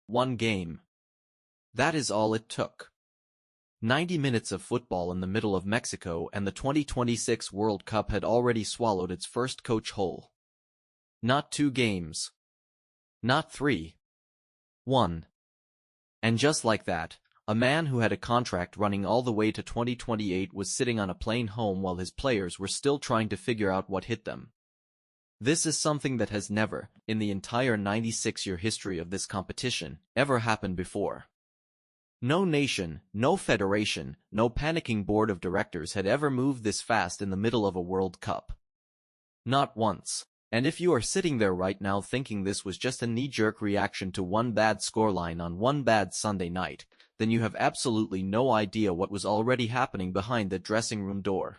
One game. That is all it took. 90 minutes of football in the middle of Mexico, and the 2026 World Cup had already swallowed its first coach whole. Not 2 games. Not 3. 1. And just like that, a man who had a contract running all the way to 2028 was sitting on a plane home while his players were still trying to figure out what hit them. This is something that has never, in the entire 96-year history of this competition, ever happened before. No nation, no federation, no panicking board of directors had ever moved this fast in the middle of a World Cup. Not once. And if you are sitting there right now thinking this was just a knee-jerk reaction to one bad scoreline on one bad Sunday night, then you have absolutely no idea what was already happening behind the dressing room door.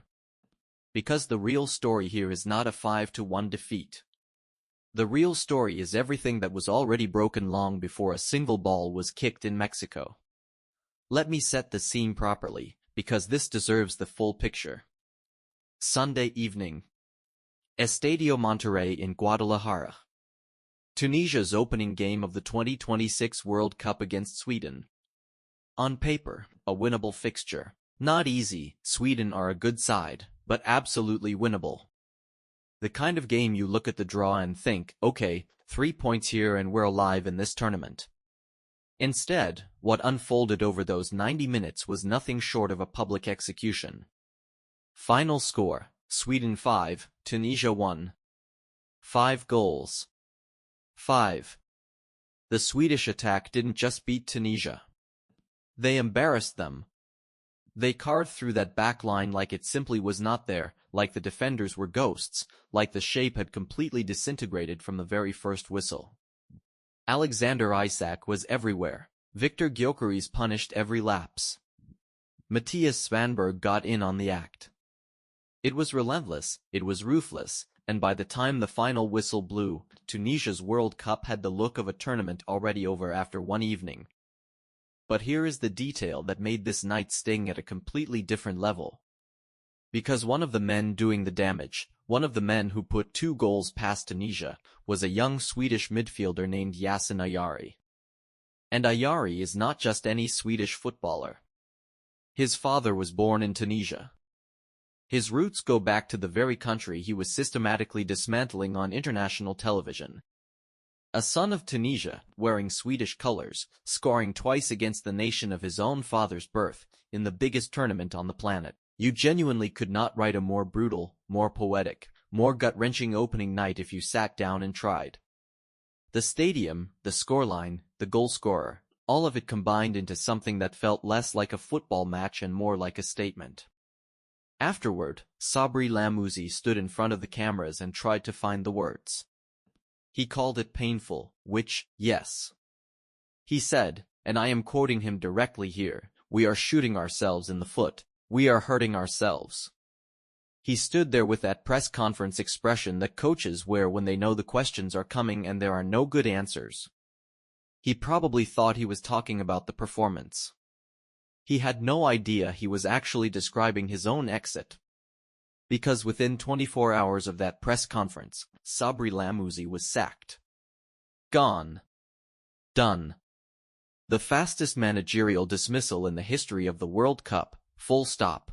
Because the real story here is not a 5-1 defeat. The real story is everything that was already broken long before a single ball was kicked in Mexico. Let me set the scene properly, because this deserves the full picture. Sunday evening. Estadio Monterrey in Guadalajara. Tunisia's opening game of the 2026 World Cup against Sweden. On paper, a winnable fixture. Not easy, Sweden are a good side, but absolutely winnable. The kind of game you look at the draw and think, okay, 3 points here and we're alive in this tournament. Instead, what unfolded over those 90 minutes was nothing short of a public execution. Final score, Sweden 5, Tunisia 1. 5 goals. 5. The Swedish attack didn't just beat Tunisia. They embarrassed them. They carved through that back line like it simply was not there, like the defenders were ghosts, like the shape had completely disintegrated from the very first whistle. Alexander Isak was everywhere. Victor Gyökeres punished every lapse. Matthias Svanberg got in on the act. It was relentless, it was ruthless, and by the time the final whistle blew, Tunisia's World Cup had the look of a tournament already over after one evening. But here is the detail that made this night sting at a completely different level. Because one of the men doing the damage, one of the men who put 2 goals past Tunisia, was a young Swedish midfielder named Yasin Ayari. And Ayari is not just any Swedish footballer. His father was born in Tunisia. His roots go back to the very country he was systematically dismantling on international television. A son of Tunisia, wearing Swedish colors, scoring twice against the nation of his own father's birth, in the biggest tournament on the planet. You genuinely could not write a more brutal, more poetic, more gut-wrenching opening night if you sat down and tried. The stadium, the scoreline, the goal scorer, all of it combined into something that felt less like a football match and more like a statement. Afterward, Sabri Lamouzi stood in front of the cameras and tried to find the words. He called it painful, which, yes. He said, and I am quoting him directly here, we are shooting ourselves in the foot, we are hurting ourselves. He stood there with that press conference expression that coaches wear when they know the questions are coming and there are no good answers. He probably thought he was talking about the performance. He had no idea he was actually describing his own exit. Because within 24 hours of that press conference, Sabri Lamouzi was sacked. Gone. Done. The fastest managerial dismissal in the history of the World Cup, full stop.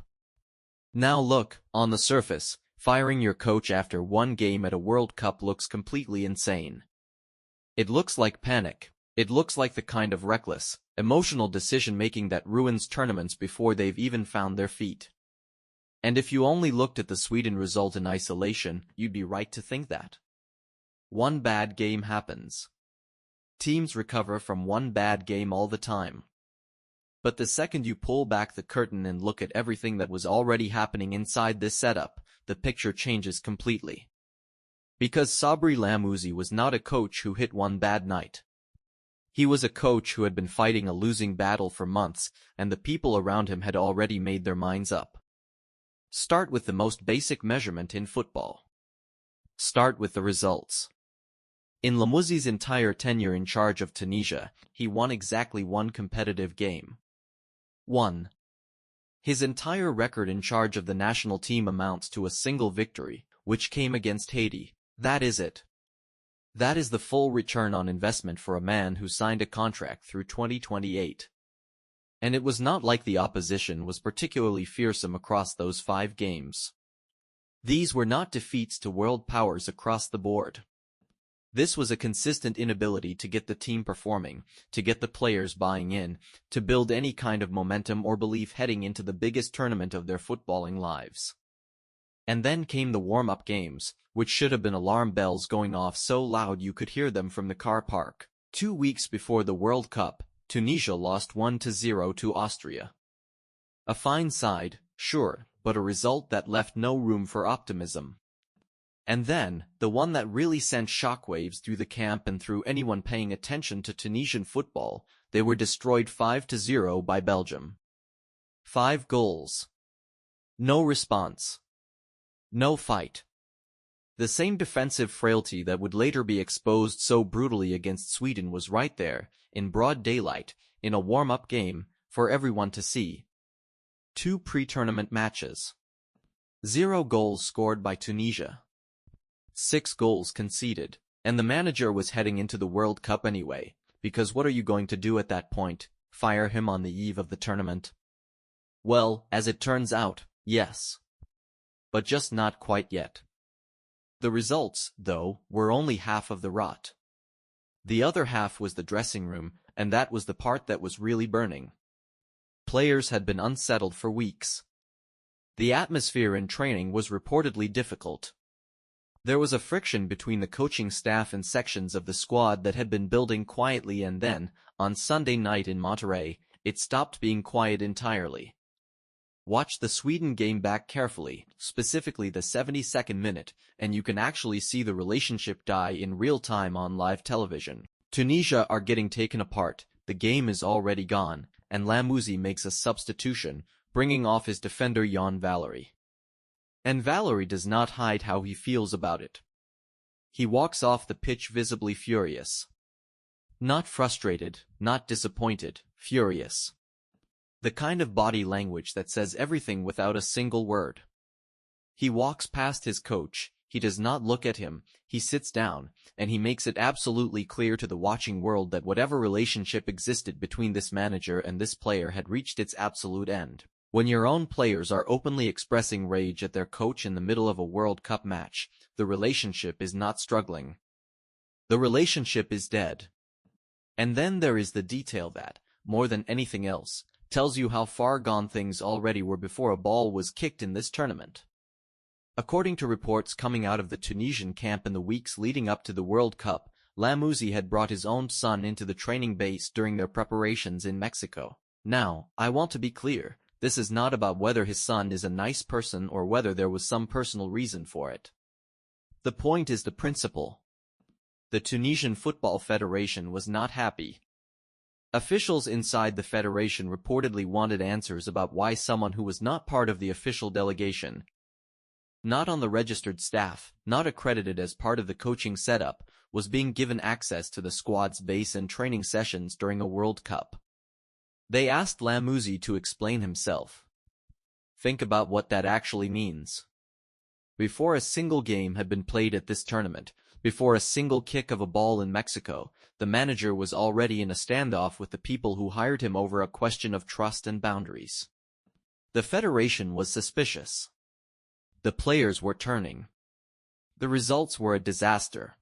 Now look, on the surface, firing your coach after one game at a World Cup looks completely insane. It looks like panic. It looks like the kind of reckless, emotional decision-making that ruins tournaments before they've even found their feet. And if you only looked at the Sweden result in isolation, you'd be right to think that. One bad game happens. Teams recover from one bad game all the time. But the second you pull back the curtain and look at everything that was already happening inside this setup, the picture changes completely. Because Sabri Lamouzi was not a coach who hit one bad night. He was a coach who had been fighting a losing battle for months, and the people around him had already made their minds up. Start with the most basic measurement in football. Start with the results. In Lamouzi's entire tenure in charge of Tunisia, he won exactly one competitive game. 1. His entire record in charge of the national team amounts to a single victory, which came against Haiti. That is it. That is the full return on investment for a man who signed a contract through 2028. And it was not like the opposition was particularly fearsome across those 5 games. These were not defeats to world powers across the board. This was a consistent inability to get the team performing, to get the players buying in, to build any kind of momentum or belief heading into the biggest tournament of their footballing lives. And then came the warm-up games, which should have been alarm bells going off so loud you could hear them from the car park. 2 weeks before the World Cup, Tunisia lost 1-0 to Austria. A fine side, sure, but a result that left no room for optimism. And then, the one that really sent shockwaves through the camp and through anyone paying attention to Tunisian football, they were destroyed 5-0 by Belgium. 5 goals. No response. No fight. The same defensive frailty that would later be exposed so brutally against Sweden was right there, in broad daylight, in a warm-up game, for everyone to see. 2 pre-tournament matches. 0 goals scored by Tunisia. 6 goals conceded, and the manager was heading into the World Cup anyway, because what are you going to do at that point, fire him on the eve of the tournament? Well, as it turns out, yes. But just not quite yet. The results, though, were only half of the rot. The other half was the dressing room, and that was the part that was really burning. Players had been unsettled for weeks. The atmosphere in training was reportedly difficult. There was a friction between the coaching staff and sections of the squad that had been building quietly, and then, on Sunday night in Monterrey, it stopped being quiet entirely. Watch the Sweden game back carefully, specifically the 72nd minute, and you can actually see the relationship die in real time on live television. Tunisia are getting taken apart, the game is already gone, and Lamouzy makes a substitution, bringing off his defender Jan Valery. And Valery does not hide how he feels about it. He walks off the pitch visibly furious. Not frustrated, not disappointed, furious. The kind of body language that says everything without a single word. He walks past his coach, he does not look at him, he sits down, and he makes it absolutely clear to the watching world that whatever relationship existed between this manager and this player had reached its absolute end. When your own players are openly expressing rage at their coach in the middle of a World Cup match, the relationship is not struggling. The relationship is dead. And then there is the detail that, more than anything else, tells you how far gone things already were before a ball was kicked in this tournament. According to reports coming out of the Tunisian camp in the weeks leading up to the World Cup, Lamouzy had brought his own son into the training base during their preparations in Mexico. Now, I want to be clear. This is not about whether his son is a nice person or whether there was some personal reason for it. The point is the principle. The Tunisian Football Federation was not happy. Officials inside the federation reportedly wanted answers about why someone who was not part of the official delegation, not on the registered staff, not accredited as part of the coaching setup, was being given access to the squad's base and training sessions during a World Cup. They asked Lamouzy to explain himself. Think about what that actually means. Before a single game had been played at this tournament, before a single kick of a ball in Mexico, the manager was already in a standoff with the people who hired him over a question of trust and boundaries. The federation was suspicious. The players were turning. The results were a disaster.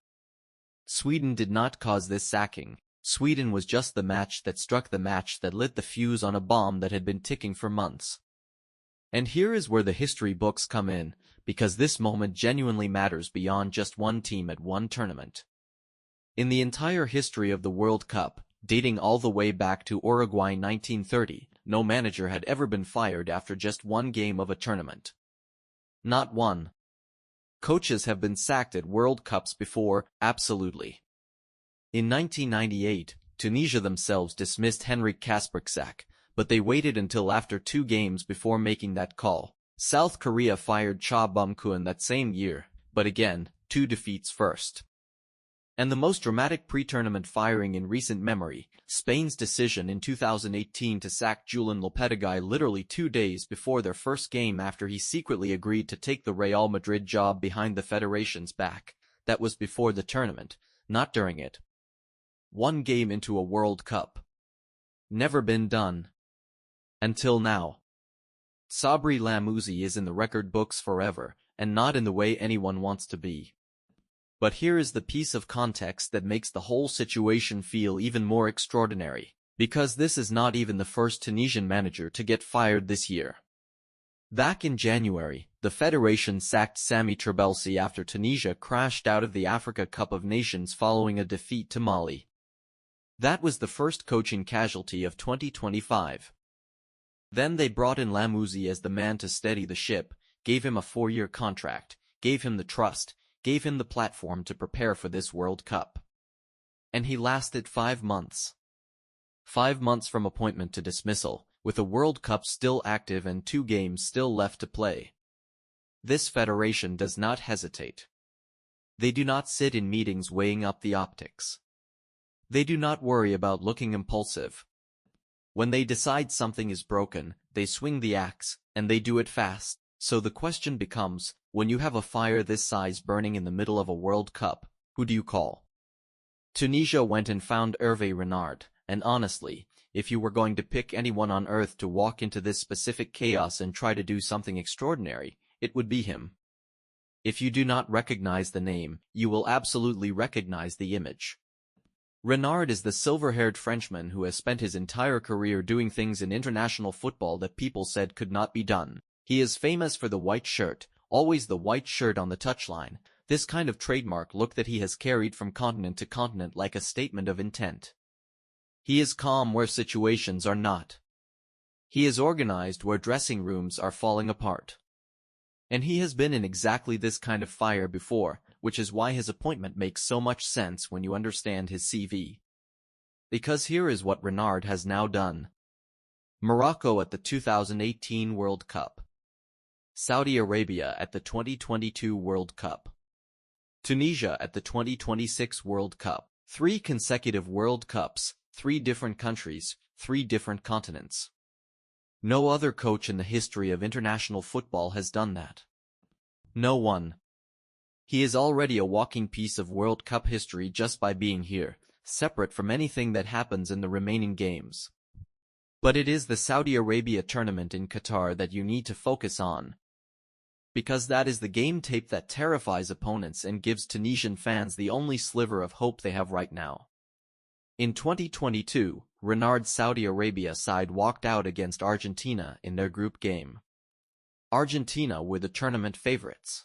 Sweden did not cause this sacking. Sweden was just the match that struck the match that lit the fuse on a bomb that had been ticking for months. And here is where the history books come in, because this moment genuinely matters beyond just one team at one tournament. In the entire history of the World Cup, dating all the way back to Uruguay 1930, no manager had ever been fired after just one game of a tournament. Not one. Coaches have been sacked at World Cups before, absolutely. In 1998, Tunisia themselves dismissed Henrik Kasperczak, but they waited until after 2 games before making that call. South Korea fired Cha Bum-Kuan that same year, but again, 2 defeats first. And the most dramatic pre-tournament firing in recent memory, Spain's decision in 2018 to sack Julen Lopetegui literally 2 days before their first game after he secretly agreed to take the Real Madrid job behind the federation's back. That was before the tournament, not during it. One game into a World Cup. Never been done. Until now. Sabri Lamouzi is in the record books forever, and not in the way anyone wants to be. But here is the piece of context that makes the whole situation feel even more extraordinary, because this is not even the first Tunisian manager to get fired this year. Back in January, the federation sacked Sami Trabelsi after Tunisia crashed out of the Africa Cup of Nations following a defeat to Mali. That was the first coaching casualty of 2025. Then they brought in Lamouzi as the man to steady the ship, gave him a 4-year contract, gave him the trust, gave him the platform to prepare for this World Cup. And he lasted 5 months. 5 months from appointment to dismissal, with a World Cup still active and 2 games still left to play. This federation does not hesitate. They do not sit in meetings weighing up the optics. They do not worry about looking impulsive. When they decide something is broken, they swing the axe, and they do it fast. So the question becomes, when you have a fire this size burning in the middle of a World Cup, who do you call? Tunisia went and found Hervé Renard, and honestly, if you were going to pick anyone on earth to walk into this specific chaos and try to do something extraordinary, it would be him. If you do not recognize the name, you will absolutely recognize the image. Renard is the silver-haired Frenchman who has spent his entire career doing things in international football that people said could not be done. He is famous for the white shirt, always the white shirt on the touchline, this kind of trademark look that he has carried from continent to continent like a statement of intent. He is calm where situations are not. He is organized where dressing rooms are falling apart. And he has been in exactly this kind of fire before, which is why his appointment makes so much sense when you understand his CV. Because here is what Renard has now done. Morocco at the 2018 World Cup. Saudi Arabia at the 2022 World Cup. Tunisia at the 2026 World Cup. 3 consecutive World Cups, 3 different countries, 3 different continents. No other coach in the history of international football has done that. No one. He is already a walking piece of World Cup history just by being here, separate from anything that happens in the remaining games. But it is the Saudi Arabia tournament in Qatar that you need to focus on. Because that is the game tape that terrifies opponents and gives Tunisian fans the only sliver of hope they have right now. In 2022, Renard's Saudi Arabia side walked out against Argentina in their group game. Argentina were the tournament favorites.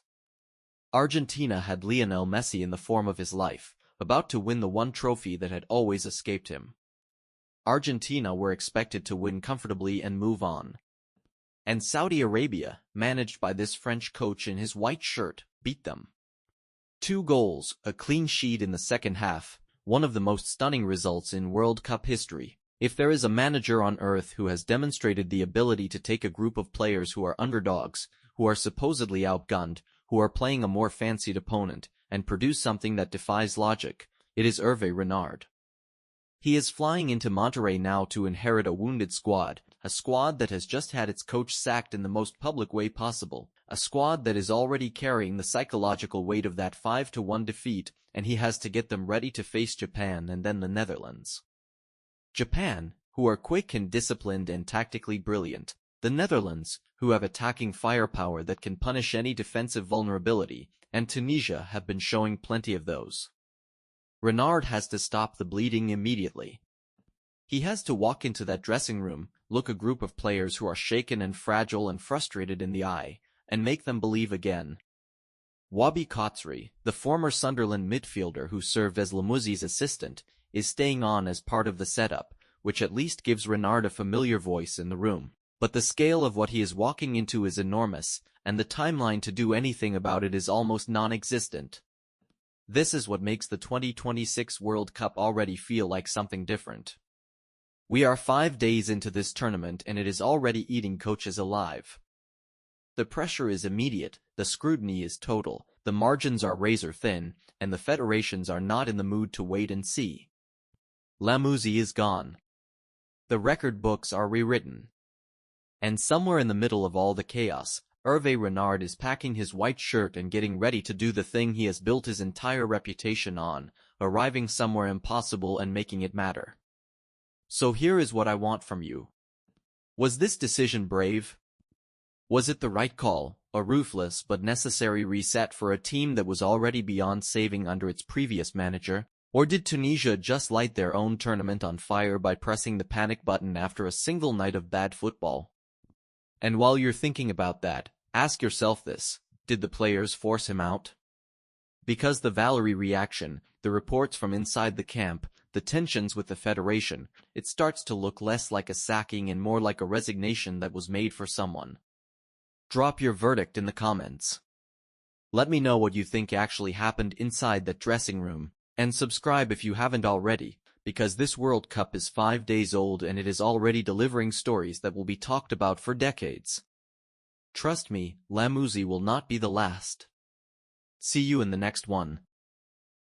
Argentina had Lionel Messi in the form of his life, about to win the one trophy that had always escaped him. Argentina were expected to win comfortably and move on. And Saudi Arabia, managed by this French coach in his white shirt, beat them. 2 goals, a clean sheet in the second half, one of the most stunning results in World Cup history. If there is a manager on earth who has demonstrated the ability to take a group of players who are underdogs, who are supposedly outgunned, who are playing a more fancied opponent, and produce something that defies logic, it is Hervé Renard. He is flying into Monterrey now to inherit a wounded squad, a squad that has just had its coach sacked in the most public way possible, a squad that is already carrying the psychological weight of that 5-1 defeat, and he has to get them ready to face Japan and then the Netherlands. Japan, who are quick and disciplined and tactically brilliant, the Netherlands, who have attacking firepower that can punish any defensive vulnerability, and Tunisia have been showing plenty of those. Renard has to stop the bleeding immediately. He has to walk into that dressing room, look a group of players who are shaken and fragile and frustrated in the eye, and make them believe again. Wabi Kotsri, the former Sunderland midfielder who served as Lamouzi's assistant, is staying on as part of the setup, which at least gives Renard a familiar voice in the room. But the scale of what he is walking into is enormous, and the timeline to do anything about it is almost non-existent. This is what makes the 2026 World Cup already feel like something different. We are 5 days into this tournament and it is already eating coaches alive. The pressure is immediate, the scrutiny is total, the margins are razor thin, and the federations are not in the mood to wait and see. Lamouzi is gone. The record books are rewritten. And somewhere in the middle of all the chaos, Hervé Renard is packing his white shirt and getting ready to do the thing he has built his entire reputation on, arriving somewhere impossible and making it matter. So here is what I want from you. Was this decision brave? Was it the right call, a ruthless but necessary reset for a team that was already beyond saving under its previous manager? Or did Tunisia just light their own tournament on fire by pressing the panic button after a single night of bad football? And while you're thinking about that, ask yourself this: did the players force him out? Because the Valerie reaction, the reports from inside the camp, the tensions with the federation, it starts to look less like a sacking and more like a resignation that was made for someone. Drop your verdict in the comments. Let me know what you think actually happened inside that dressing room, and subscribe if you haven't already, because this World Cup is 5 days old and it is already delivering stories that will be talked about for decades. Trust me, Lamouzi will not be the last. See you in the next one.